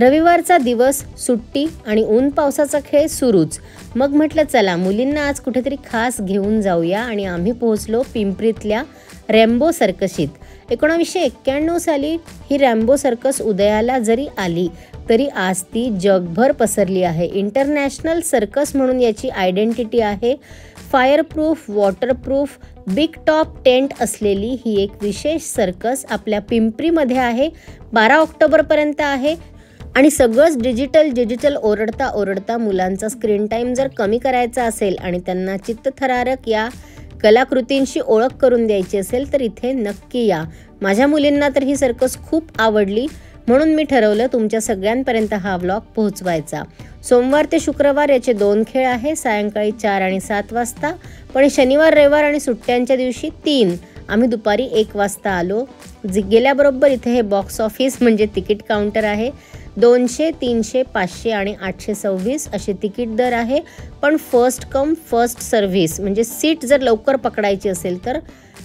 रविवारचा दिवस, सुट्टी आणि ऊन पावसाचा खेळ सुरूच. मग म्हटलं चला मुलींना आज कुठेतरी खास घेऊन जाऊया आणि आम्ही पोहोचलो पिंपरीतल्या रॅम्बो सर्कशीत. 1991 साली ही रॅम्बो सर्कस उदयाला जरी आली तरी आज ती जगभर पसरली आहे. इंटरनॅशनल सर्कस म्हणून याची आयडेंटिटी आहे. Fireproof, waterproof, big top tent असलेली ही एक विशेष सर्कस आपल्या पिंपरीमध्ये आहे. 12 ऑक्टोबरपर्यंत आहे आणि सगळंच डिजिटल ओरडता मुलांचा स्क्रीन टाईम जर कमी करायचा असेल आणि त्यांना चित्तथरारक या कलाकृतींशी ओळख करून द्यायची असेल तर इथे नक्की या. माझ्या मुलींना तर ही सर्कस खूप आवडली म्हणून मी ठरवलं तुमच्या सगळ्यांपर्यंत हा व्लॉग पोहोचवायचा. सोमवार ते शुक्रवार याचे 2 खेळ आहे, सायंकाळी 4 आणि 7 वाजता. पण शनिवार, रविवार आणि सुट्ट्यांच्या दिवशी 3. आम्ही दुपारी 1 वाजता आलो. गेल्याबरोबर इथे हे बॉक्स ऑफिस म्हणजे तिकीट काउंटर आहे. 200, 300, 500 आणि 826 असे तिकीट दर आहे. पण फर्स्ट कम फर्स्ट सर्व्हिस म्हणजे सीट जर लवकर पकडायची असेल तर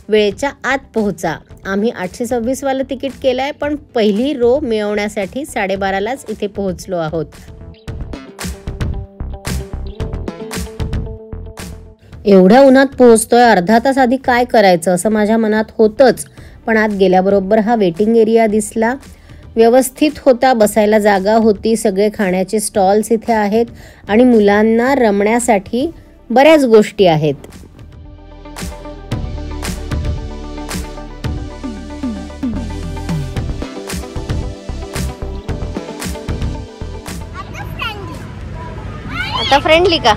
वेळेच्या आत पोहोचा. आम्ही 826 वालं तिकीट केलं आहे पण पहिली रो मिळवण्यासाठी 12:30लाच इथे पोहोचलो आहोत. एवढ्या उन्हात पोहोचतोय, अर्धा तास आधी काय करायचं असं माझ्या मनात होतंच. पण आत गेल्याबरोबर हा वेटिंग एरिया दिसला. व्यवस्थित होता, बसायला जागा होती, सगळे खाण्याचे स्टॉल्स इथे आहेत आणि मुलांना रमण्यासाठी बऱ्याच गोष्टी आहेत. आता फ्रेंडली का?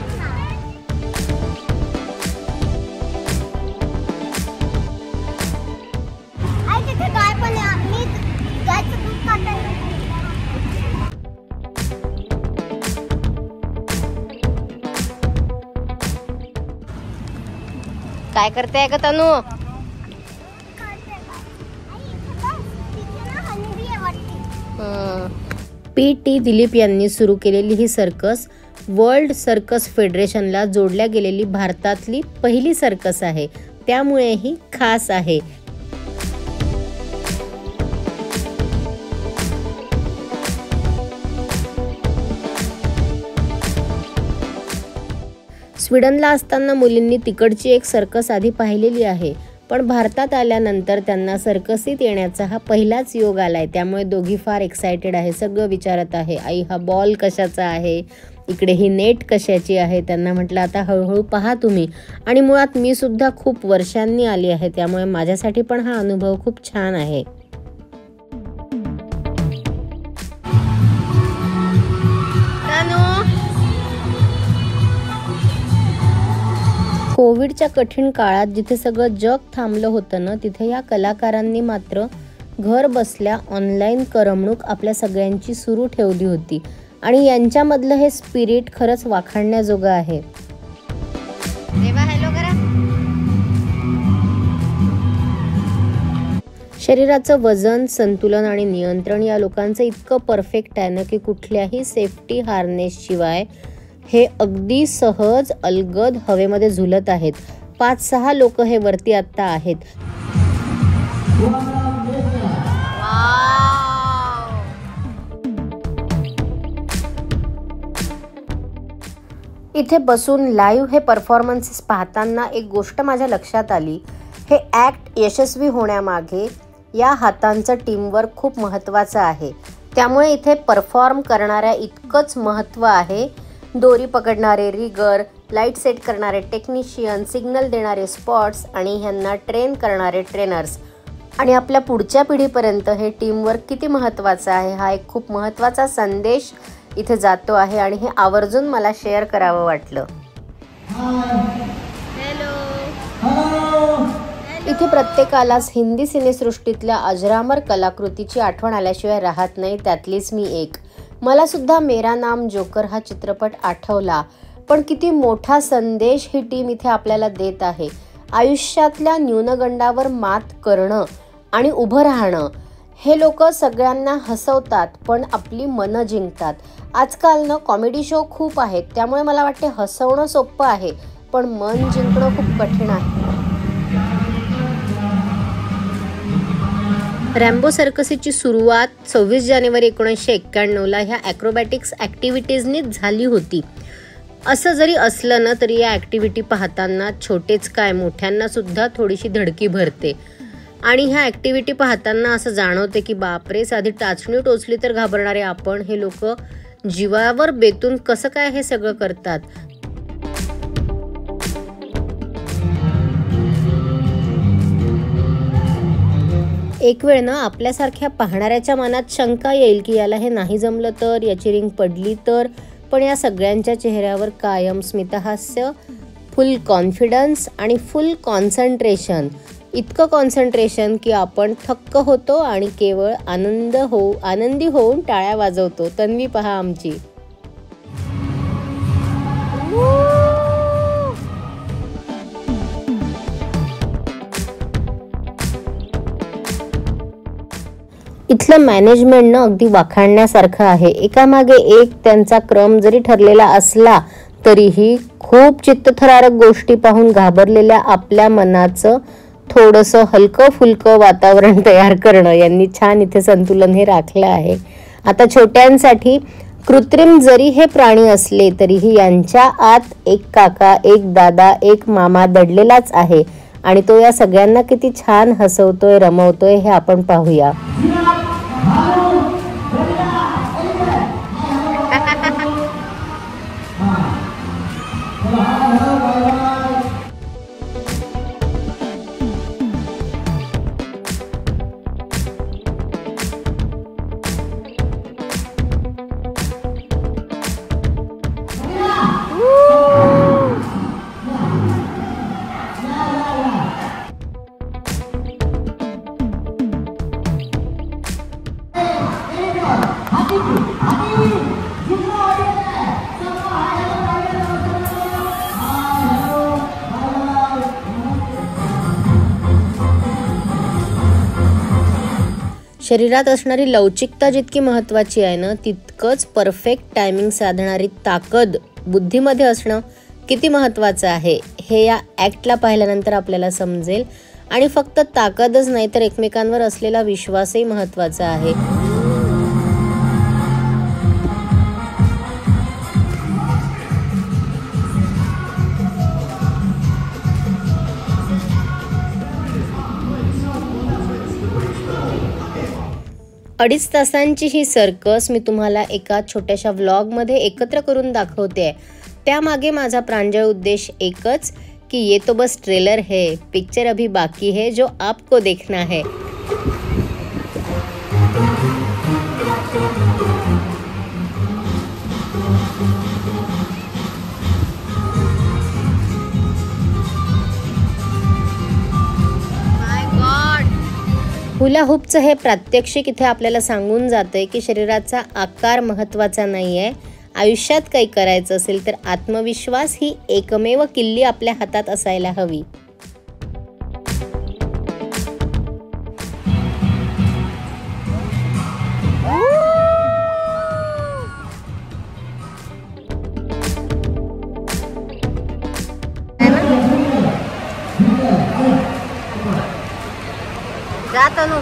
काय करते का तनू? PT दिलीप यांनी सुरू केलेली ही सर्कस वर्ल्ड सर्कस फेडरेशनला जोडल्या गेलेली भारतातली पहिली सर्कस आहे. त्यामुळे ही खास आहे. स्वीडनला असताना मुलींनी तिकडची एक सर्कस आधी पाहिलेली आहे. पण भारतात आल्यानंतर त्यांना सर्कसीत येण्याचा हा पहिलाच योग आलाय. त्यामुळे दोघी फार एक्सायटेड आहे. सगळं विचारत आहे, आई हा बॉल कशाचा आहे, इकडे ही नेट कशाची आहे. त्यांना म्हटलं आता हळूहळू पहा तुम्ही. आणि मुळात मी सुद्धा खूप वर्षांनी आली आहे त्यामुळे माझ्यासाठी पण हा अनुभव खूप छान आहे. कोविडच्या कठीण काळात जिथे सगळं जग थांबलं होतं ना, तिथे या कलाकारांनी मात्र घर बसल्या ऑनलाईन करमणूक आपल्या सगळ्यांची सुरू ठेवली होती आणि यांच्यामधलं हे स्पिरिट खरंच वाखाणण्याजोगं आहे. शरीराचं वजन, संतुलन आणि नियंत्रण या लोकांचं इतकं परफेक्ट आहे ना की कुठल्याही सेफ्टी हार्नेस शिवाय हे अगदी सहज अलगद हवेमध्ये झुलत आहेत. 5-6 लोक हे वरती आत्ता आहेत. इथे बसून लाईव्ह हे परफॉर्मन्सेस पाहताना एक गोष्ट माझ्या लक्षात आली. हे ॲक्ट यशस्वी होण्यामागे या हातांचं टीमवर्क खूप महत्त्वाचं आहे. त्यामुळे इथे परफॉर्म करणाऱ्या इतकंच महत्त्व आहे. दोरी पकडणारे रिगर, लाईट सेट करणारे टेक्निशियन, सिग्नल देणारे स्पॉट्स आणि ह्यांना ट्रेन करणारे ट्रेनर्स. आणि आपल्या पुढच्या पिढीपर्यंत हे टीमवर्क किती महत्त्वाचं आहे हा एक खूप महत्त्वाचा संदेश इथे जातो आहे आणि हे आवर्जून मला शेअर करावं वाटलं. इथे प्रत्येकालाच हिंदी सिनेसृष्टीतल्या अजरामर कलाकृतीची आठवण आल्याशिवाय राहत नाही. त्यातलीच मी एक. मला सुद्धा मेरा नाम जोकर हा चित्रपट आठवला. पण किती मोठा संदेश ही टीम इथे आपल्याला देत आहे. आयुष्यातल्या न्यूनगंडावर मात करणं आणि उभं राहणं. हे लोक सगळ्यांना हसवतात पण आपली मनं जिंकतात. आजकाल ना कॉमेडी शो खूप आहेत त्यामुळे मला वाटते हसवणं सोपं आहे पण मन जिंकणं खूप कठीण आहे. रॅम्बो सर्कसची सुरुवात 26 जानेवारी 1991ला ह्या ॲक्रोबॅटिक्स ॲक्टिव्हिटीजनीच झाली होती. असं जरी असलं ना तरी या ॲक्टिव्हिटी पाहताना छोटेच काय मोठ्यांना सुद्धा थोडीशी धडकी भरते. आणि ह्या ॲक्टिव्हिटी पाहताना असं जाणवते की बापरे, साधी टाचणी टोचली तर घाबरणारे आपण हे लोक जीवावर बेतून कसं काय हे सगळं करतात. एक वेळ ना आपल्यासारख्या पाहणाऱ्याच्या मनात शंका येईल की याला हे नाही जमलं तर, याची रिंग पडली तर, पण या सगळ्यांच्या चेहऱ्यावर कायम स्मितहास्य, फुल कॉन्फिडन्स आणि फुल कॉन्सन्ट्रेशन. इतकं कॉन्सन्ट्रेशन की आपण थक्क होतो आणि केवळ आनंदी होऊन टाळ्या वाजवतो. तन्वी पहा आमची. इथलं मॅनेजमेंट ना अगदी वाखाणण्यासारखं आहे. एकामागे एक त्यांचा क्रम जरी ठरलेला असला तरीही खूप चित्तथरारक गोष्टी पाहून घाबरलेल्या आपल्या मनाचं थोडंसं हलकं फुलकं वातावरण तयार करणं, यांनी छान इथे संतुलन हे राखलं आहे. आता छोट्यांसाठी कृत्रिम जरी हे प्राणी असले तरीही यांच्या आत एक काका, एक दादा, एक मामा दडलेलाच आहे आणि तो या सगळ्यांना किती छान हसवतोय, रमवतोय हे आपण पाहूया. शरीरात असणारी लवचिकता जितकी महत्त्वाची आहे ना, तितकंच परफेक्ट टायमिंग साधणारी ताकद बुद्धीमध्ये असणं किती महत्त्वाचं आहे हे या ॲक्टला पाहिल्यानंतर आपल्याला समजेल. आणि फक्त ताकदच नाही तर एकमेकांवर असलेला विश्वासही महत्त्वाचा आहे. अडीच तासांची ही सर्कस मी तुम्हाला एका छोट्याशा व्लॉगमध्ये एकत्र करून दाखवते. त्यामागे माझा प्रांजळ उद्देश एकच कि ये तो बस ट्रेलर है, पिक्चर अभी बाकी है जो आपको देखना है. हुला हुपचं हे प्रात्यक्षिक इथे आपल्याला सांगून जातंय की शरीराचा आकार महत्त्वाचा नाही आहे. आयुष्यात काही करायचं असेल तर आत्मविश्वास ही एकमेव किल्ली आपल्या हातात असायला हवी. जात अनु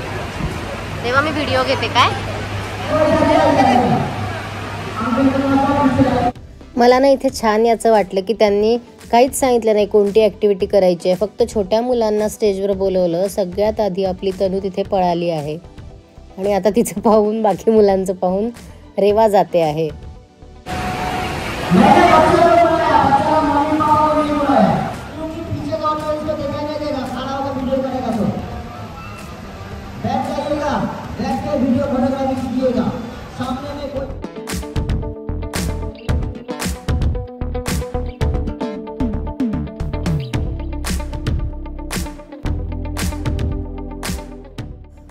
तेव्हा मी व्हिडिओ घेते काय. मला ना इथे छान याचं वाटलं की त्यांनी काहीच सांगितलं नाही कोणती ॲक्टिव्हिटी करायची आहे. फक्त छोट्या मुलांना स्टेजवर बोलवलं. सगळ्यात आधी आपली तनू तिथे पळाली आहे आणि आता तिचं पाहून बाकी मुलांचं पाहून रेवा जाते आहे.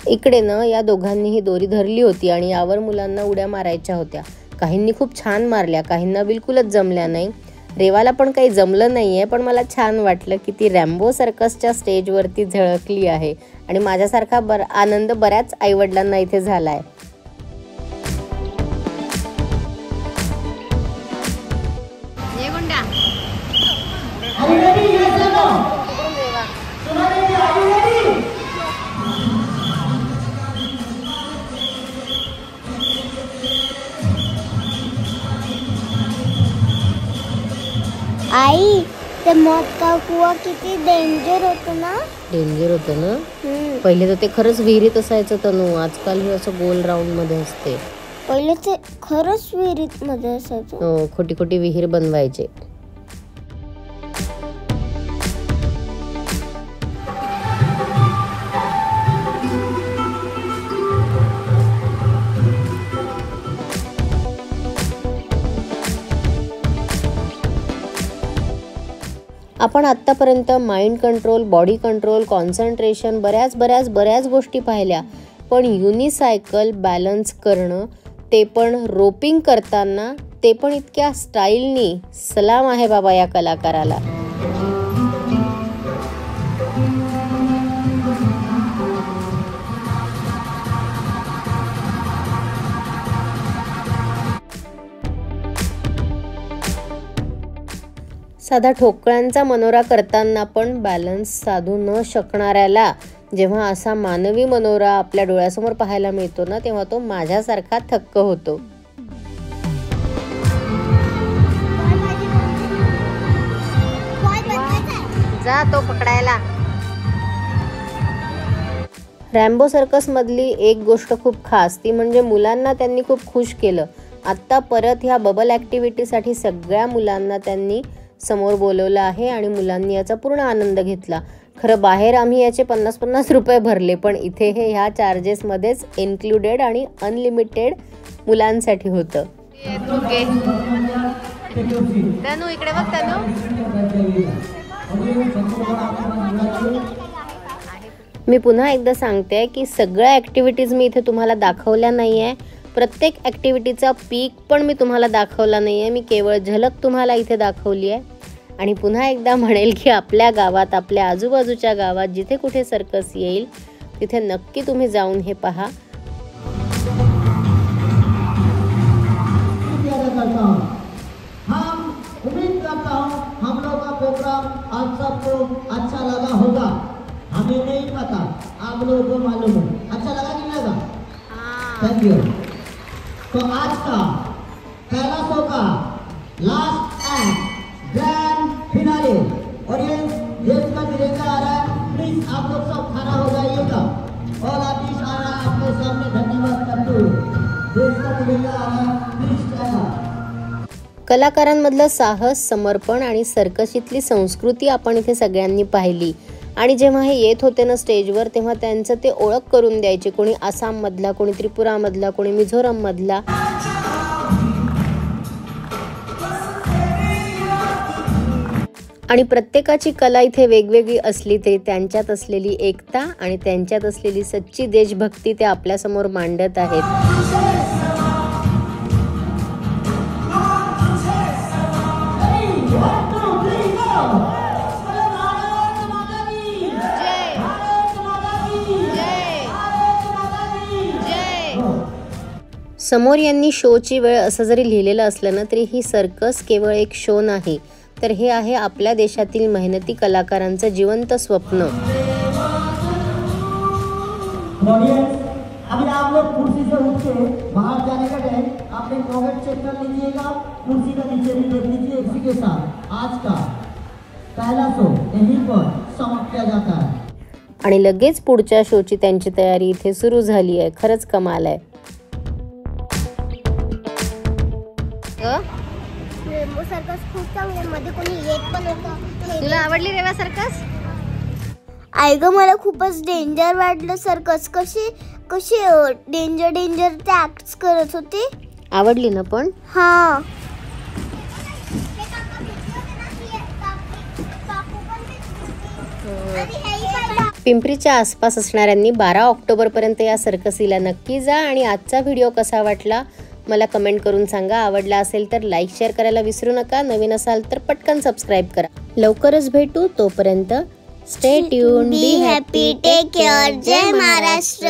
इकडे ना या दोघांनी ही दोरी धरली होती आणि यावर मुलांना उड्या मारायच्या होत्या. काहींनी खूप छान मारल्या, काहींना बिलकुलच जमल्या नाही. रेवाला पण काही जमलं नाहीये, पण मला छान वाटलं की ती रॅम्बो सर्कसच्या स्टेजवरती झळकली आहे आणि माझ्यासारखा आनंद बऱ्याच आईवडिलांना इथे झालाय. आई ते मॉप का कुवा किती डेंजर होतं ना. डेंजर होतं ना. पहिले तर ते खरंच विहिरीत असायचं तनू. आजकाल हे असं गोल राऊंड मध्ये असते. पहिले ते खरंच विहिरीत मध्ये असायचं. हो, खोटी खोटी विहीर बनवायचे. आपण आत्तापर्यंत mind control, body control, concentration बऱ्याच गोष्टी पाहिल्या. पण युनिसायकल बॅलन्स करणं, ते पण रोपिंग करताना, ते पण इतक्या स्टाईलनी. सलाम आहे बाबा या कलाकाराला. साधा ठोकळ्यांचा मनोरा करताना पण बॅलन्स साधू न शकणाऱ्याला जेव्हा असा मानवी मनोरा आपल्या डोळ्यासमोर पाहायला मिळतो ना, तेव्हा तो माझ्यासारखा थक्क होतो. जा तो पकडायला. रॅम्बो सर्कस मधली एक गोष्ट खूप खास, ती म्हणजे मुलांना त्यांनी खूप खुश केलं. आत्ता परत ह्या बबल ॲक्टिव्हिटीसाठी सगळ्या मुलांना त्यांनी समोर बोलवलं आहे आणि मुलांनी याचा पूर्ण आनंद घेतला. खरं बाहेर आम्ही याचे 50-50 रुपये भरले, पण इथे हे ह्या चार्जेसमध्येच इन्क्लुडेड आणि अनलिमिटेड मुलांसाठी होतं. तनू इकडे बघ. तनू मी पुन्हा एकदा सांगते की सगळ्या ॲक्टिव्हिटीज मी इथे तुम्हाला दाखवल्या नाही आहे. प्रत्येक ॲक्टिव्हिटीचा पीक पण मी तुम्हाला दाखवला नाही आहे. मी केवळ झलक तुम्हाला इथे दाखवली आहे. आणि पुन्हा एकदा म्हणेल की आपल्या गावात, आपल्या आजूबाजूच्या गावात जिथे कुठे सर्कस येईल तिथे नक्की तुम्ही जाऊन हे पहा. हम लोग का प्रोग्राम आप सबको अच्छा लगा होगा. हमें नहीं पता, आप लोगों को मालूम है. अच्छा लगा नहीं लगा? Thank you. तो आज का पहला शो का लास्ट एक्ट ग्रैंड फिनाले, और ये देश का तिरंगा आ रहा है. प्लीज आप लोग सब खड़ा हो जाइएगा. और आर्टिस्ट आ रहा है आपके सामने. धन्यवाद करते हुए देश का तिरंगा आ रहा है. प्लीज चला. कलाकारांमधलं साहस, समर्पण आणि सर्कशीतली संस्कृती आपण इथे सगळ्यांनी पाहिली. आणि जेव्हा हे येत होते ना स्टेजवर, तेव्हा त्यांचं ते ओळख करून द्यायचे. कोणी आसाममधला, कोणी त्रिपुरामधला, कोणी मिझोरममधला. आणि प्रत्येकाची कला इथे वेगवेगळी असली तरी त्यांच्यात असलेली एकता आणि त्यांच्यात असलेली सच्ची देशभक्ती ते आपल्यासमोर मांडत आहेत. समोर यांनी शोची वेळ असं जरी लिहिलेलं असलं ना, तरी ही सर्कस केवळ एक शो नाही, तर हे आहे आपल्या देशातील मेहनती कलाकारांचं जिवंत स्वप्न. अभी आप लोग कुर्सी से उठ के बाहर जाने का टाइम अपने पॉकेट चेक कर लीजिएगा. कुर्सी का नीचे भी देख लीजिए. इसी के साथ आज का पहला शो यहीं पर समाप्त किया जाता है. आणि लगेच पुढच्या शोची त्यांची तयारी इथे सुरू झाली आहे. खरंच कमाल आहे. रेम्बो सर्कस खूप चांगली, मध्ये कोणी येत पण होतं. तुला आवडली रेवा सर्कस? आई ग, मला खूपच डेंजर वाटलं सर्कस. कशी डेंजर ते ऍक्ट करत होते. आवडली ना पण? हा. पिंपरीच्या आसपास असणाऱ्यांनी 12 ऑक्टोबरपर्यंत या सर्कसीला नक्की जा. आणि आजचा व्हिडिओ कसा वाटला मला कमेंट करून सांगा. आवडला असेल तर लाईक शेअर करायला विसरू नका. नवीन असाल तर पटकन सबस्क्राईब करा. लवकरच भेटू. तोपर्यंत stay tune, be happy, take care. जय महाराष्ट्र.